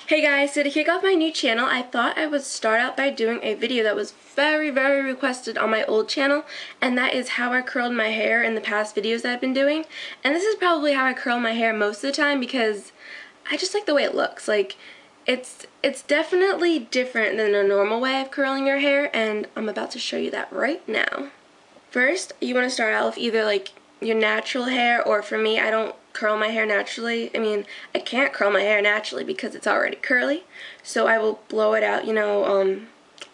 Hey guys, so to kick off my new channel, I thought I would start out by doing a video that was very requested on my old channel, and that is how I curled my hair in the past videos that I've been doing. And this is probably how I curl my hair most of the time because I just like the way it looks. Like, it's definitely different than a normal way of curling your hair, and I'm about to show you that right now. First, you want to start out with either like your natural hair, or for me, I don't curl my hair naturally. I mean, I can't curl my hair naturally because it's already curly, so I will blow it out,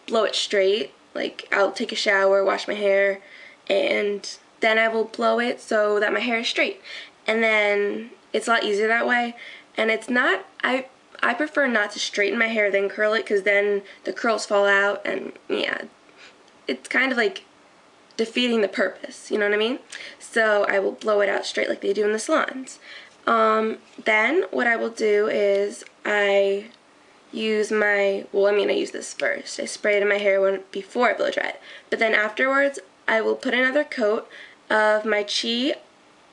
blow it straight. Like, I'll take a shower, wash my hair, and then I will blow it so that my hair is straight. And then it's a lot easier that way, and it's not, I prefer not to straighten my hair then curl it, because then the curls fall out, and yeah, it's kind of like defeating the purpose, you know what I mean? So I will blow it out straight like they do in the salons. Then what I will do is I use I use this first. I spray it in my hair before I blow dry it. But then afterwards, I will put another coat of my Chi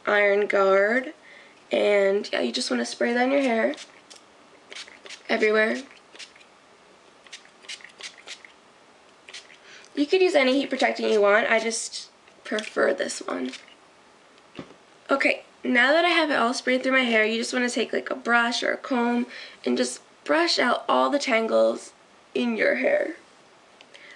Iron Guard, and yeah, you just want to spray that in your hair everywhere. You could use any heat protectant you want. I just prefer this one. Okay, now that I have it all sprayed through my hair, you just want to take like a brush or a comb and just brush out all the tangles in your hair.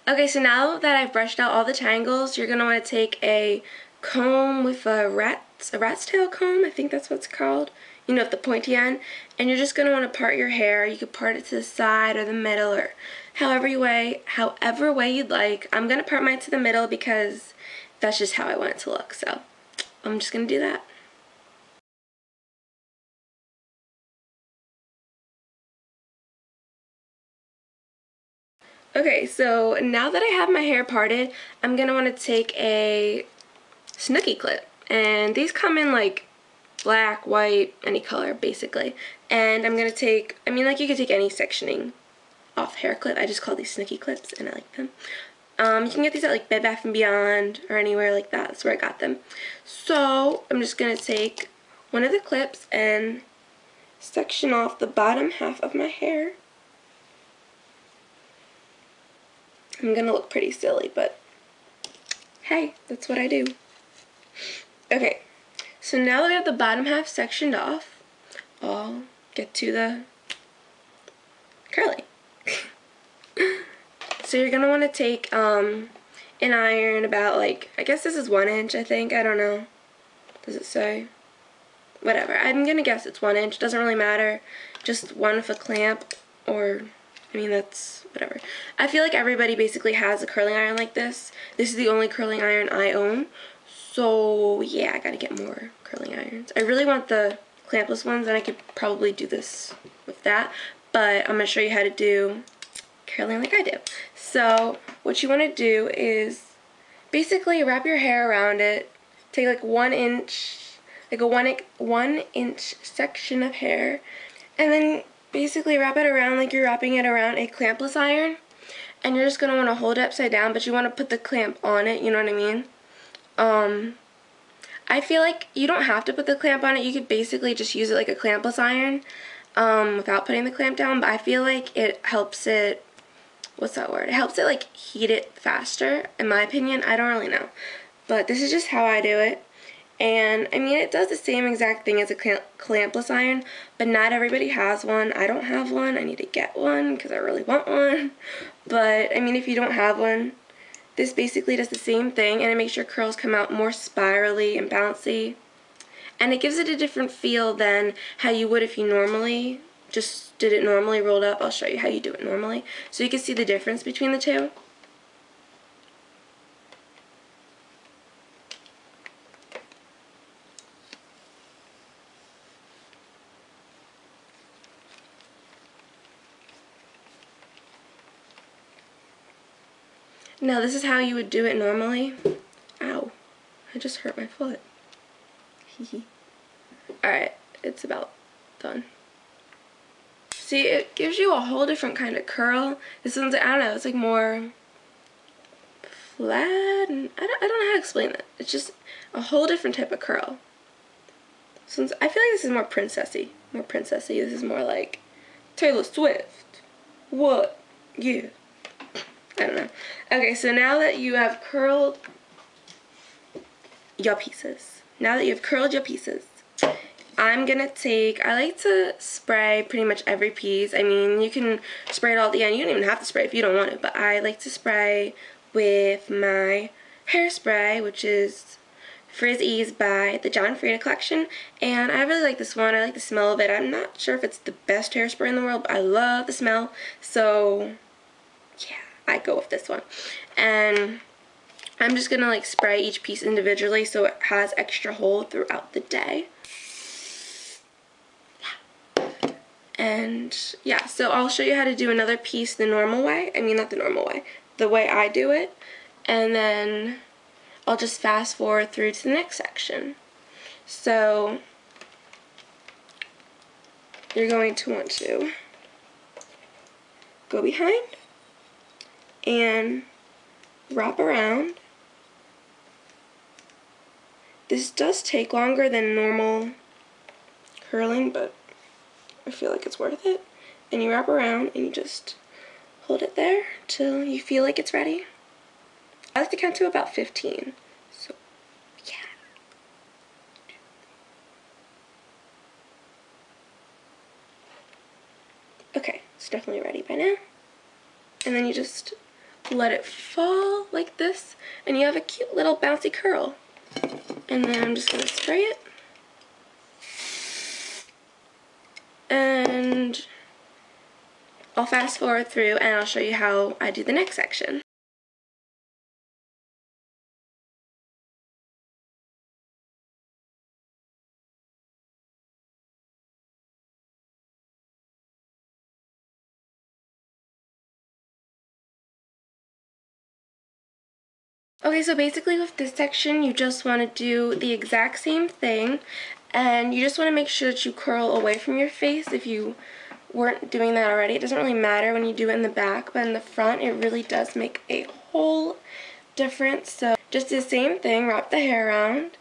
Okay, so now that I've brushed out all the tangles, you're going to want to take a comb with a rat's tail comb, I think that's what it's called, you know, with the pointy end, and you're just going to want to part your hair. You could part it to the side or the middle, or however way you'd like. I'm going to part mine to the middle because that's just how I want it to look, so I'm just going to do that. Okay, so now that I have my hair parted, I'm going to want to take a snooky clip, and these come in like black, white, any color basically, and I'm going to take, you could take any sectioning off hair clip. I just call these snooky clips and I like them. You can get these at like Bed Bath & Beyond or anywhere like that. That's where I got them. So I'm just going to take one of the clips and section off the bottom half of my hair. I'm going to look pretty silly, but hey, that's what I do. Okay, so now that we have the bottom half sectioned off, I'll get to the curling. So you're going to want to take an iron about, like, I guess this is 1 inch, I think. I don't know. Does it say? Whatever. I'm going to guess it's 1 inch. Doesn't really matter. Just one with a clamp, or, that's whatever. I feel like everybody basically has a curling iron like this. This is the only curling iron I own. So, yeah, I got to get more curling irons. I really want the clampless ones, and I could probably do this with that. But I'm going to show you how to do curling like I do. So what you want to do is basically wrap your hair around it. Take like 1 inch, like a 1 inch section of hair, and then basically wrap it around like you're wrapping it around a clampless iron. And you're just going to want to hold it upside down, but you want to put the clamp on it, you know what I mean? I feel like you don't have to put the clamp on it. You could basically just use it like a clampless iron without putting the clamp down, but I feel like it helps it, what's that word? It helps it like heat it faster, in my opinion. I don't really know, but this is just how I do it. And it does the same exact thing as a clampless iron, but not everybody has one. I don't have one. I need to get one because I really want one. But if you don't have one, this basically does the same thing, and it makes your curls come out more spirally and bouncy, and it gives it a different feel than how you would if you normally just did it normally rolled up. I'll show you how you do it normally so you can see the difference between the two. Now this is how you would do it normally. Ow, I just hurt my foot. Alright, it's about done. See, it gives you a whole different kind of curl. This one's, I don't know, it's like more flat, and I don't know how to explain it. It's just a whole different type of curl. Since I feel like this is more princessy. This is more like Taylor Swift. What? Yeah. I don't know. Okay, so now that you have curled your pieces, I'm gonna take, I like to spray pretty much every piece. I mean, you can spray it all at the end. You don't even have to spray if you don't want it, but I like to spray with my hairspray, which is Frizz Ease by the John Frieda collection, and I really like this one. I like the smell of it. I'm not sure if it's the best hairspray in the world, but I love the smell, so yeah, I go with this one. And I'm just gonna like spray each piece individually so it has extra hold throughout the day. And yeah, so I'll show you how to do another piece the normal way. I mean, not the normal way, the way I do it. And then I'll just fast forward through to the next section. So you're going to want to go behind and wrap around. This does take longer than normal curling, but I feel like it's worth it. And you wrap around and you just hold it there till you feel like it's ready. I like to count to about 15. So, yeah. Okay, it's definitely ready by now. And then you just let it fall like this, and you have a cute little bouncy curl. And then I'm just gonna spray it. And I'll fast forward through and I'll show you how I do the next section. Okay, so basically with this section, you just want to do the exact same thing, and you just want to make sure that you curl away from your face if you weren't doing that already. It doesn't really matter when you do it in the back, but in the front, it really does make a whole difference. So just do the same thing, wrap the hair around,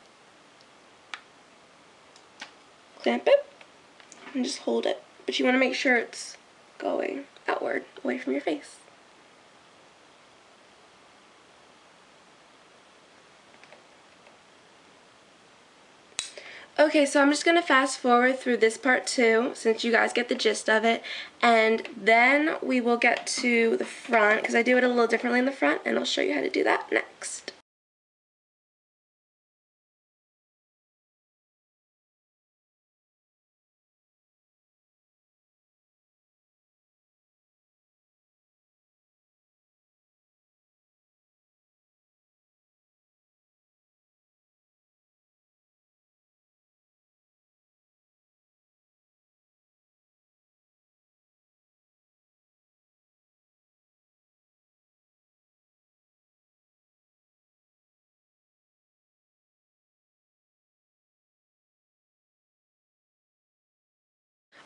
clamp it, and just hold it. But you want to make sure it's going outward, away from your face. Okay, so I'm just going to fast forward through this part too, since you guys get the gist of it, and then we will get to the front, because I do it a little differently in the front, and I'll show you how to do that next.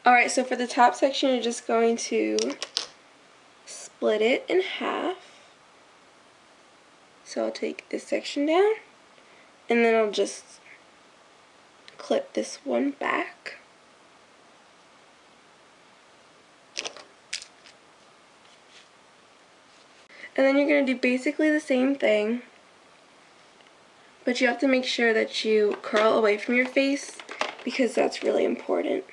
Alright, so for the top section, you're just going to split it in half. So I'll take this section down, and then I'll just clip this one back. And then you're going to do basically the same thing, but you have to make sure that you curl away from your face, because that's really important.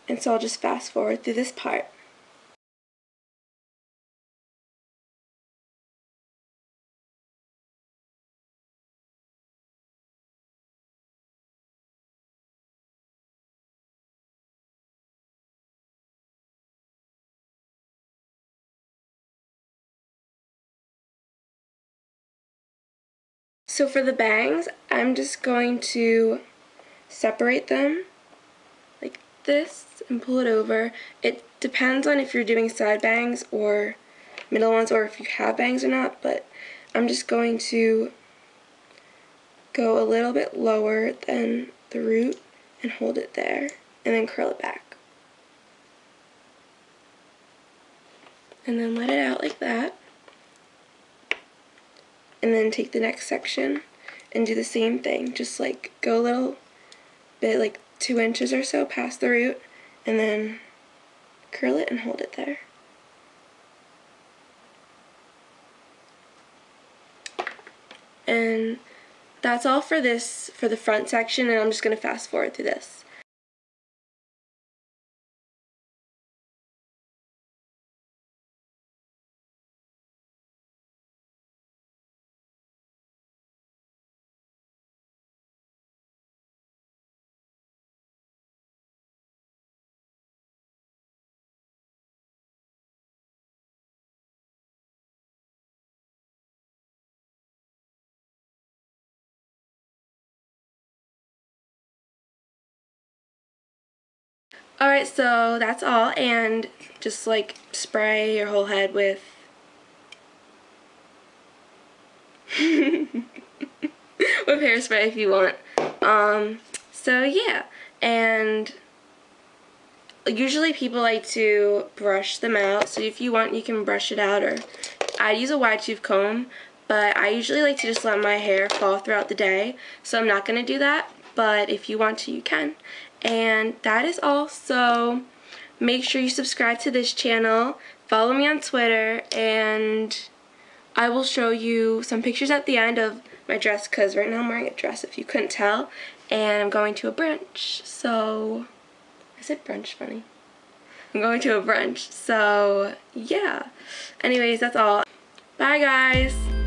And so I'll just fast forward through this part. So for the bangs, I'm just going to separate them like this and pull it over. It depends on if you're doing side bangs or middle ones, or if you have bangs or not, but I'm just going to go a little bit lower than the root and hold it there, and then curl it back. And then let it out like that. And then take the next section and do the same thing. Just like go a little bit, like 2 inches or so past the root, and then curl it and hold it there. And that's all for this, for the front section, and I'm just going to fast forward through this. Alright, so that's all, and just like spray your whole head with with hairspray if you want. So yeah, and usually people like to brush them out, so if you want you can brush it out, or I use a wide tooth comb, but I usually like to just let my hair fall throughout the day, so I'm not going to do that, but if you want to you can. And that is all, so make sure you subscribe to this channel, follow me on Twitter, and I will show you some pictures at the end of my dress, because right now I'm wearing a dress if you couldn't tell, and I'm going to a brunch, so I said brunch funny. I'm going to a brunch, so yeah. Anyways, that's all. Bye guys!